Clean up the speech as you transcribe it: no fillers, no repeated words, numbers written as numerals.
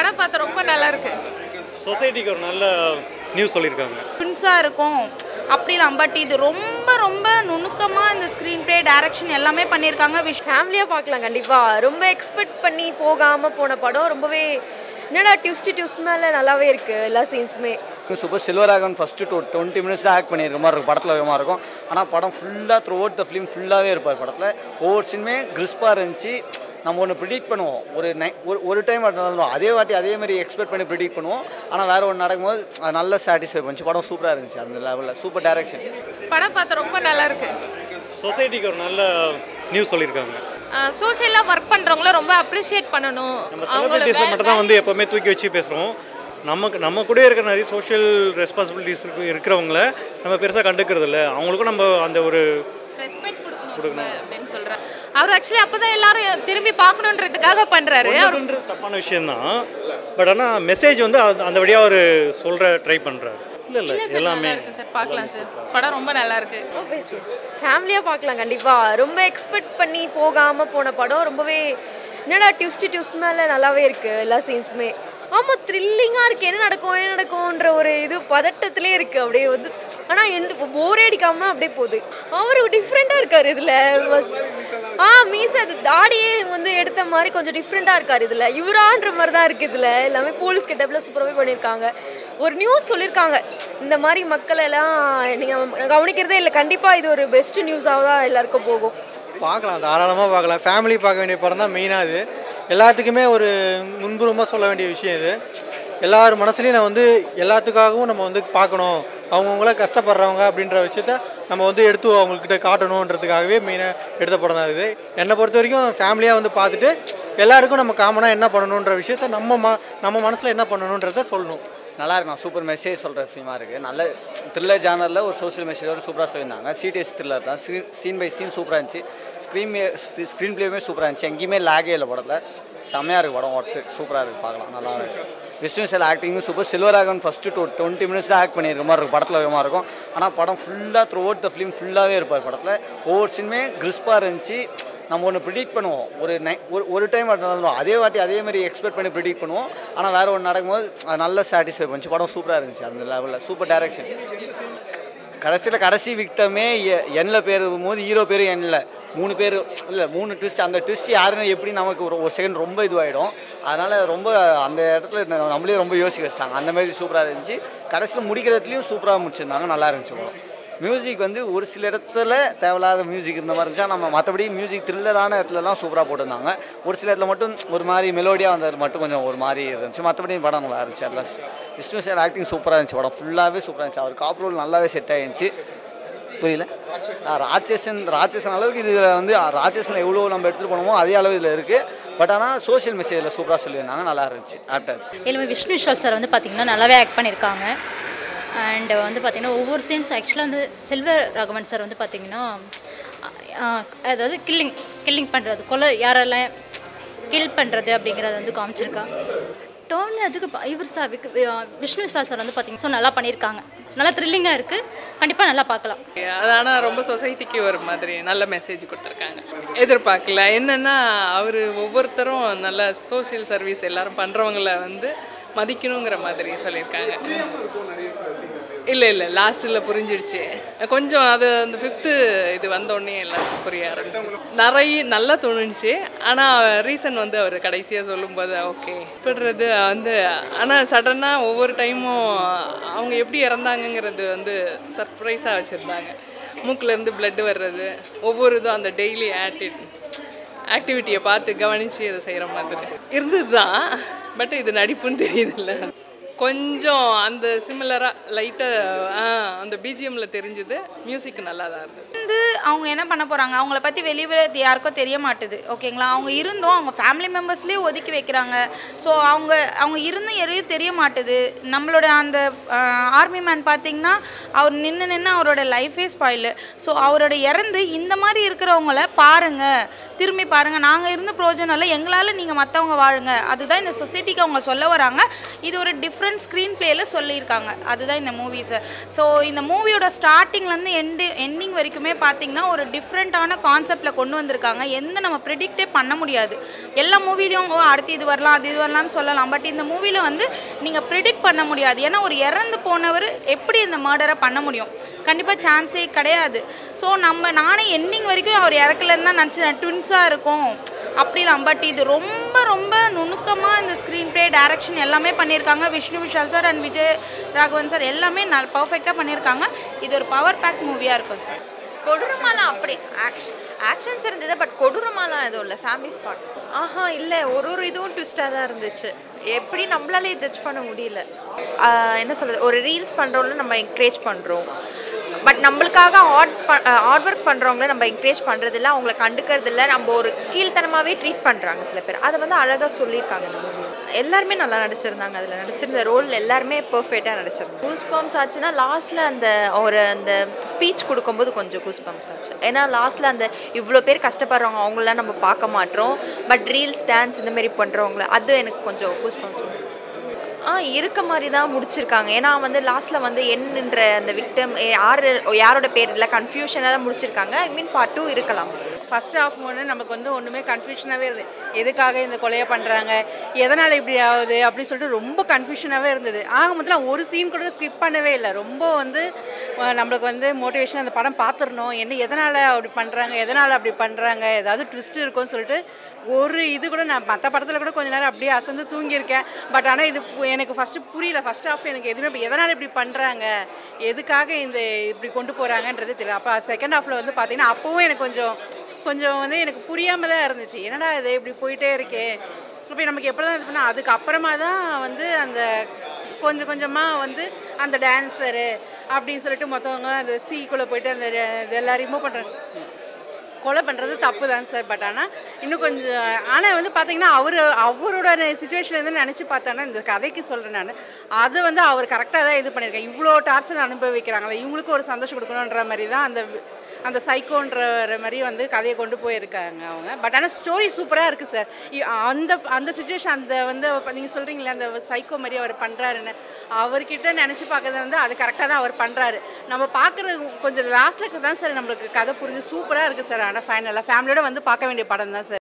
படம் பார்த்து ரொம்ப நல்லா இருக்கு. சொசைட்டிக்கு ஒரு நல்ல நியூஸ் சொல்லியிருக்காங்க. பிரின்ஸாக இருக்கும் அப்படிலாம், பட் இது ரொம்ப ரொம்ப நுணுக்கமாக இந்த ஸ்க்ரீன் ப்ளே டைரக்ஷன் எல்லாமே பண்ணியிருக்காங்க. ஃபேமிலியாக பார்க்கலாம் கண்டிப்பாக. ரொம்ப எக்ஸ்பெக்ட் பண்ணி போகாமல் போன படம். ரொம்பவே என்னடா டியூஸ்ட் மேலே நல்லாவே இருக்குது எல்லா சீன்ஸுமே. சூப்பர். செல்வராகவன் ஃபஸ்ட்டு 20 மினிட்ஸ் தான் ஆக்ட் பண்ணியிருக்க மாதிரி இருக்கும், படத்தில் விதமாக இருக்கும். ஆனால் படம் ஃபுல்லாக த்ரூ அவுட் த ஃபிலிம் ஃபுல்லாகவே இருப்பார் படத்தில். ஒவ்வொரு சீனுமே கிறிஸ்பாக இருந்துச்சு. நம்ம ஒன்று ப்ரிடிக்ட் பண்ணுவோம், ஒரு டைம் நடந்துடும், அதே மாதிரி எக்ஸ்பெக்ட் பண்ணி ப்ரிடிக்ட் பண்ணுவோம். ஆனால் வேறு ஒன்று நடக்கும்போது அது நல்ல சாட்டிஸ்ஃபை பண்ணிச்சு. படம் சூப்பராக இருந்துச்சு. அந்த லெவலில் சூப்பர் டைரக்ஷன். படம் பார்த்து ரொம்ப நல்லா இருக்கு. சொசைட்டிக்கு ஒரு நல்ல நியூஸ் சொல்லியிருக்காங்க. சோசியலாக ஒர்க் பண்ணுறவங்கள ரொம்ப அப்ரிஷியேட் பண்ணணும். நம்ம செலிபிரிட்டிஸை மட்டும் தான் எப்போவுமே தூக்கி வச்சு பேசுகிறோம். நம்ம கூட இருக்கிற நிறைய சோஷியல் ரெஸ்பான்சிபிலிட்டிஸ் இருக்கிறவங்கள நம்ம பெருசாக கண்டுக்கிறது இல்லை. அவங்களுக்கும் நம்ம அந்த ஒரு ரெஸ்பெக்ட் கொடுக்கணும் அப்படின்னு சொல்கிறேன். அவர் ஆக்சுவலி அப்போ தான் எல்லாரும் திரும்பி பார்க்கணுன்றதுக்காக பண்ணுறாரு. அவருன்றது தப்பான விஷயந்தான். பட் ஆனால் மெசேஜ் அந்த வழியாக அவர் சொல்கிற ட்ரை பண்ணுறாரு. இல்லை எல்லாமே சார் பார்க்கலாம் சார். படம் ரொம்ப நல்லா இருக்கு. ஃபேமிலியாக பார்க்கலாம் கண்டிப்பாக. ரொம்ப எக்ஸ்பெக்ட் பண்ணி போகாமல் போன படம். ரொம்பவே என்னடா டியூஸ்ட் மேலே நல்லாவே இருக்குது எல்லா சீன்ஸுமே. ஆமாம், த்ரில்லிங்காக இருக்குது. என்ன நடக்கும்ன்ற ஒரு இது பதட்டத்திலே இருக்குது அப்படியே ஆனால் போரே அடிக்காமல் அப்படியே போகுது. அவர் டிஃப்ரெண்ட்டாக இருக்கார் இதில். மீசை தாடியே எடுத்த மாதிரி கொஞ்சம் டிஃப்ரெண்ட்டாக இருக்கார் இதில். இவரான்ற மாதிரி தான் இருக்குது இதில். எல்லாமே போலீஸ் கெட்டப்பில் சூப்பராகவே பண்ணியிருக்காங்க. ஒரு நியூஸ் சொல்லியிருக்காங்க, இந்த மாதிரி மக்கள் எல்லாம் நீங்கள் கவனிக்கிறதே இல்லை. கண்டிப்பாக இது ஒரு பெஸ்ட் நியூஸாக தான் எல்லாருக்கும் போகும். பார்க்கலாம், தாராளமாக பார்க்கலாம். ஃபேமிலி பார்க்க வேண்டிய படம் தான் மெயினாக. இது எல்லாத்துக்குமே ஒரு முன்புறமாக சொல்ல வேண்டிய விஷயம். இது எல்லார் மனசுலையும் எல்லாத்துக்காகவும் நம்ம பார்க்கணும். அவங்கவுங்கள கஷ்டப்படுறவங்க அப்படின்ற விஷயத்த நம்ம எடுத்து அவங்கக்கிட்ட காட்டணுன்றதுக்காகவே மெயினாக எடுத்த படம் தான் இருக்குது. என்னை பொறுத்த வரைக்கும் ஃபேமிலியாக பார்த்துட்டு எல்லாருக்கும் நம்ம காமனாக என்ன பண்ணணுன்ற விஷயத்த நம்ம மனசில் என்ன பண்ணணுன்றத சொல்லணும். நல்லா இருக்கும். சூப்பர் மெசேஜ் சொல்கிற ஃபிலிமாக இருக்குது. நல்ல த்ரில்லர் ஜானரில் ஒரு சோஷியல் மெசேஜோடு சூப்பராக சொல்லியிருந்தாங்க. சிடிஎஸ் த்ரில்லர் தான். சீன் பை சீன் சூப்பராக இருந்துச்சு. ஸ்க்ரீன் ப்ளேயுமே சூப்பராக இருந்துச்சு. எங்கேயுமே லேகே இல்லை படத்தில். செம்மையாக இருக்குது படம். ஒர்த்து சூப்பராக இருக்குது, பார்க்கலாம். நல்லா இருக்குது. விஷ்ணு ஆக்டிங்கும் சூப்பர். செல்வராகவன் ஃபஸ்ட்டு 20 மினிட்ஸ் தான் ஆக்ட் பண்ணியிருக்க மாதிரி இருக்கும், படத்தில் விதமாக இருக்கும். ஆனால் படம் ஃபுல்லாக த்ரூ அவுட் த ஃபிலிம் ஃபுல்லாகவே இருப்பார் படத்தில். ஒவ்வொரு சீனுமே கிறிஸ்பாக இருந்துச்சு. நம்ம ஒன்று ப்ரிடிக்ட் பண்ணுவோம், ஒரு டைம் நடந்துடும், அதே மாதிரி எக்ஸ்பெக்ட் பண்ணி ப்ரிடிக்ட் பண்ணுவோம். ஆனால் வேறு ஒன்று நடக்கும்போது அது நல்ல சாட்டிஸ்ஃபை பண்ணிச்சு. படம் சூப்பராக இருந்துச்சு. அந்த லெவலில் சூப்பர் டைரக்ஷன். கடைசி விக்டமே எண்ணில் பேர் போது ஹீரோ பேர் எண்ணில் 3 பேர் இல்லை 3 ட்விஸ்ட். அந்த ட்விஸ்ட் யாருன்னு எப்படி நமக்கு ஒரு செகண்ட் ரொம்ப இதுவாகிடும். அதனால் ரொம்ப அந்த இடத்துல நம்மளே ரொம்ப யோசிக்க வச்சிட்டாங்க. அந்த மாதிரி சூப்பராக இருந்துச்சு. கடைசியில் முடிக்கிறதுலேயும் சூப்பராக முடிச்சிருந்தாங்க. நல்லா இருந்துச்சு படம். மியூசிக் ஒரு சில இடத்துல தேவையில்லாத மியூசிக் இருந்த மாதிரி இருந்துச்சா. நம்ம மற்றபடி மியூசிக் த்ரில்லரான இடத்துலலாம் சூப்பராக போட்டிருந்தாங்க. ஒரு சில இடத்துல மட்டும் ஒரு மாதிரி மெலோடியாக வந்தது மட்டும் கொஞ்சம் ஒரு மாதிரி இருந்துச்சு. மற்றபடி படம் நல்லா இருந்துச்சு. எல்லாம் விஷ்ணு சார் ஆக்டிங் சூப்பராக இருந்துச்சு. படம் ஃபுல்லாகவே சூப்பராக இருந்துச்சு. அவர் காப்ரோல் நல்லாவே செட் ஆகிருந்துச்சு. புரியல, ராட்சசன் அளவுக்கு இதில் ராட்சசன் எவ்வளோ நம்ம எடுத்துகிட்டு போனோமோ அதே அளவு இதில் இருக்குது. பட் ஆனால் சோஷியல் மெசேஜில் சூப்பராக சொல்லியிருந்தாங்க. நல்லா இருந்துச்சு. ஆப்டாக இருந்துச்சு. இதில் விஷ்ணு விஷால் சார் பார்த்திங்கன்னா நல்லாவே ஆக்ட் பண்ணியிருக்காங்க. அண்டு பார்த்திங்கன்னா ஒவ்வொரு சீன்ஸ் ஆக்சுவலாக செல்வராகவன் சார் பார்த்திங்கன்னா அதாவது கில்லிங் பண்ணுறது, யாரெல்லாம் கில் பண்ணுறது அப்படிங்கிறத காமிச்சிருக்கா. டோன் அதுக்கு இவர் சார் விஷ்ணு விஷால் சார் பார்த்திங்கன்னா ஸோ நல்லா பண்ணியிருக்காங்க. நல்லா த்ரில்லிங்காக இருக்குது. கண்டிப்பாக நல்லா பார்க்கலாம். அது ஆனால் ரொம்ப சொசைட்டிக்கு ஒரு மாதிரி நல்ல மெசேஜ் கொடுத்துருக்காங்க. எதிர்பார்க்கல. என்னென்னா அவர் ஒவ்வொருத்தரும் நல்ல சோஷியல் சர்வீஸ் எல்லோரும் பண்ணுறவங்கள மதிக்கணுங்கிற மாதிரி சொல்லியிருக்காங்க. இல்லை லாஸ்ட்டில் புரிஞ்சிடுச்சு கொஞ்சம். அது அந்த 5th இது வந்தோடனே எல்லாருக்கும் புரிய ஆரம்பிச்சு. நிறைய நல்லா தோணுச்சு. ஆனால் ரீசன் அவர் கடைசியாக சொல்லும்போது ஓகே இப்படிறது ஆனால் சடனாக ஒவ்வொரு டைமும் அவங்க எப்படி இறந்தாங்கங்கிறது சர்ப்ரைஸாக வச்சுருந்தாங்க. மூக்கிலேருந்து பிளட்டு வர்றது, ஒவ்வொரு இதுவும் அந்த டெய்லி ஆக்டிவிட்டியை பார்த்து கவனித்து அதை செய்கிற மாதிரி இருந்தது தான். பட் இது நடிப்புன்னு தெரியுதில்ல. கொஞ்சம் அந்த சிமிலராக லைட்டாக அந்த பிஜிஎம்மில் தெரிஞ்சுது. மியூசிக் நல்லா தான் இருந்தது. அவங்க என்ன பண்ண போகிறாங்க, அவங்கள பற்றி வெளியே யாருக்கும் தெரிய மாட்டுது. ஓகேங்களா, அவங்க இருந்தும் அவங்க ஃபேமிலி மெம்பர்ஸ்லேயே ஒதுக்கி வைக்கிறாங்க. ஸோ அவங்க இருந்தும் எதையும் தெரிய மாட்டுது. நம்மளோட அந்த ஆர்மி மேன் பார்த்திங்கன்னா அவர் நின்று அவரோட லைஃபே ஸ்பாயிலு. ஸோ அவரோட இறந்து இந்த மாதிரி இருக்கிறவங்கள பாருங்கள், திரும்பி பாருங்கள், நாங்கள் இருந்து பிரோஜனம் இல்லை, எங்களால் நீங்கள் மற்றவங்க வாழுங்க. அதுதான் இந்த சொசைட்டிக்கு அவங்க சொல்ல வராங்க. இது ஒரு டிஃப்ரெண்ட் டிஃப்ரெண்ட் ஸ்க்ரீன் பிளேயில் சொல்லியிருக்காங்க. அதுதான் இந்த மூவிஸை. ஸோ இந்த மூவியோட ஸ்டார்டிங்லேருந்து எண்டிங் வரைக்குமே பார்த்திங்கன்னா ஒரு டிஃப்ரெண்ட்டான கான்செப்டில் கொண்டு வந்திருக்காங்க. நம்ம ப்ரிடிக்டே பண்ண முடியாது. எல்லா மூவிலையும் அடுத்து இது வரலாம் அது இது வரலாம்னு சொல்லலாம். பட் இந்த மூவியில் வந்து நீங்கள் ப்ரிடிக்ட் பண்ண முடியாது. ஏன்னா ஒரு இறந்து போனவர் எப்படி இந்த மர்டரை பண்ண முடியும்? கண்டிப்பாக சான்ஸே கிடையாது. ஸோ நானே எண்டிங் வரைக்கும் அவர் இறக்கலன்னு தான் நினச்சேன், ட்வின்ஸாக இருக்கும் அப்படிலாம். பட் இது ரொம்ப ரொம்ப நுணுக்கமாக இந்த ஸ்க்ரீன் ப்ளே டைரக்ஷன் எல்லாமே பண்ணியிருக்காங்க. Vishnu Vishal sir and Vijay Raghavan sir எல்லாமே பர்ஃபெக்டாக பண்ணியிருக்காங்க. இது ஒரு பவர் பேக் மூவியாக இருக்கும் சார். கொடூரமாலாம் அப்படி ஆக்ஷன்ஸ் இருந்தது, பட் கொடூரமாலாம் எதுவும் இல்லை. ஃபேமிலி ஸ்பாட் இல்லை, ஒரு இதுவும் ட்விஸ்ட்டாக தான் இருந்துச்சு. எப்படி நம்மளாலே ஜட்ஜ் பண்ண முடியல. என்ன சொல்கிறது, ஒரு ரீல்ஸ் பண்ணுறவங்கள நம்ம என்கரேஜ் பண்ணுறோம், பட் நம்மளுக்காக ஹார்ட் ஒர்க் பண்ணுறவங்கள நம்ம என்கரேஜ் பண்ணுறதில்ல, அவங்கள கண்டுக்கிறதில்ல. நம்ம ஒரு கீழ்த்தனமாகவே ட்ரீட் பண்ணுறாங்க சில பேர். அதை வந்து அழகாக சொல்லியிருக்காங்க இந்த மூவி. எல்லாருமே நல்லா நடிச்சிருந்தாங்க. அதில் நடிச்சிருந்த ரோல் எல்லாருமே பெர்ஃபெக்டாக நடிச்சிருந்தாங்க. கூஸ் பம்ப்ஸ் ஆச்சுன்னா லாஸ்ட்டில் அந்த ஸ்பீச் கொடுக்கும்போது கொஞ்சம் கூஸ் பம்ப்ஸ் ஆச்சு. ஏன்னா லாஸ்ட்டில் இவ்வளோ பேர் கஷ்டப்படுறவங்க அவங்களாம் நம்ம பார்க்க மாட்டோம், பட் ரீல்ஸ் டான்ஸ் இந்தமாரி பண்ணுறவங்கள அது எனக்கு கொஞ்சம் கூஸ் பம்ப்ஸ் இருக்க மாதிரி தான் முடிச்சிருக்காங்க. ஏன்னா வந்து லாஸ்ட்டில் வந்து என்னன்ற அந்த விக்டம் யாரோட பேர் இல்லை கன்ஃபியூஷனாக தான் முடிச்சிருக்காங்க. ஐ மீன் பார்ட் 2 இருக்கலாம். ஃபஸ்ட் ஹாஃப் நமக்கு வந்து ஒன்றுமே கன்ஃபியூஷனாகவே இருந்தது. எதுக்காக இந்த கொலையை பண்ணுறாங்க, எதனால் இப்படி ஆகுது அப்படின்னு சொல்லிட்டு ரொம்ப கன்ஃபியூஷனாகவே இருந்தது. ஆக மொத்தம் ஒரு சீன் கூட ஸ்கிப் பண்ணவே இல்லை. ரொம்ப வந்து நம்மளுக்கு வந்து மோட்டிவேஷன் அந்த படம் பார்த்துடணும், எதனால் அப்படி பண்ணுறாங்க, ஏதாவது ட்விஸ்ட் இருக்கும்னு சொல்லிட்டு ஒரு இது கூட நான் மற்ற படத்தில் கூட கொஞ்ச நேரம் அப்படியே அசந்து தூங்கியிருக்கேன். பட் ஆனால் இது எனக்கு ஃபஸ்ட்டு புரியல. ஃபஸ்ட் ஹாஃப் எனக்கு எதுவுமே எதனால் இப்படி பண்ணுறாங்க, எதுக்காக இப்படி கொண்டு போகிறாங்கன்றது தெரியல. அப்போ செகண்ட் ஹாஃபில் வந்து பார்த்தீங்கன்னா அப்போவும் எனக்கு கொஞ்சம் வந்து எனக்கு புரியாமல் தான் இருந்துச்சு. என்னடா இது இப்படி போயிட்டே இருக்கே, இப்போ நமக்கு எப்படி தான் இது பண்ணால் அதுக்கப்புறமா தான் வந்து அந்த கொஞ்சமாக வந்து அந்த டான்ஸரு அப்படின்னு சொல்லிட்டு மற்றவங்க அந்த சீக்குள்ளே போயிட்டு அந்த இதெல்லாம் ரிமூவ் பண்ணுறாங்க. கொலை பண்ணுறது தப்பு தான் சார். பட் ஆனால் இன்னும் கொஞ்சம் ஆனால் வந்து பார்த்தீங்கன்னா அவரோட சுச்சுவேஷன் வந்து நினச்சி பார்த்தோன்னா இந்த கதைக்கு சொல்கிறேன் நான், அது வந்து அவர் கரெக்டாக தான் இது பண்ணியிருக்கேன். இவ்வளோ டார்ச்சர் அனுபவிக்கிறாங்களே இவங்களுக்கும் ஒரு சந்தோஷம் கொடுக்கணுன்ற மாதிரி தான் அந்த சைக்கோன்ற மாதிரி வந்து கதையை கொண்டு போயிருக்காங்க அவங்க. பட் ஆனால் ஸ்டோரி சூப்பராக இருக்குது சார். அந்த சுச்சுவேஷன் வந்து நீங்கள் சொல்கிறீங்களே அந்த சைக்கோ மாதிரி அவர் பண்ணுறாருன்னு, அவர்கிட்ட நினச்சி பார்க்கறது வந்து அது கரெக்டாக தான் அவர் பண்ணுறாரு. நம்ம பார்க்குறது கொஞ்சம் லாஸ்ட்டில் தான் சார் நம்மளுக்கு கதை புரிஞ்சு சூப்பராக இருக்குது சார். ஆனால் ஃபைனலாக ஃபேமிலியோட வந்து பார்க்க வேண்டிய படம் தான் சார்.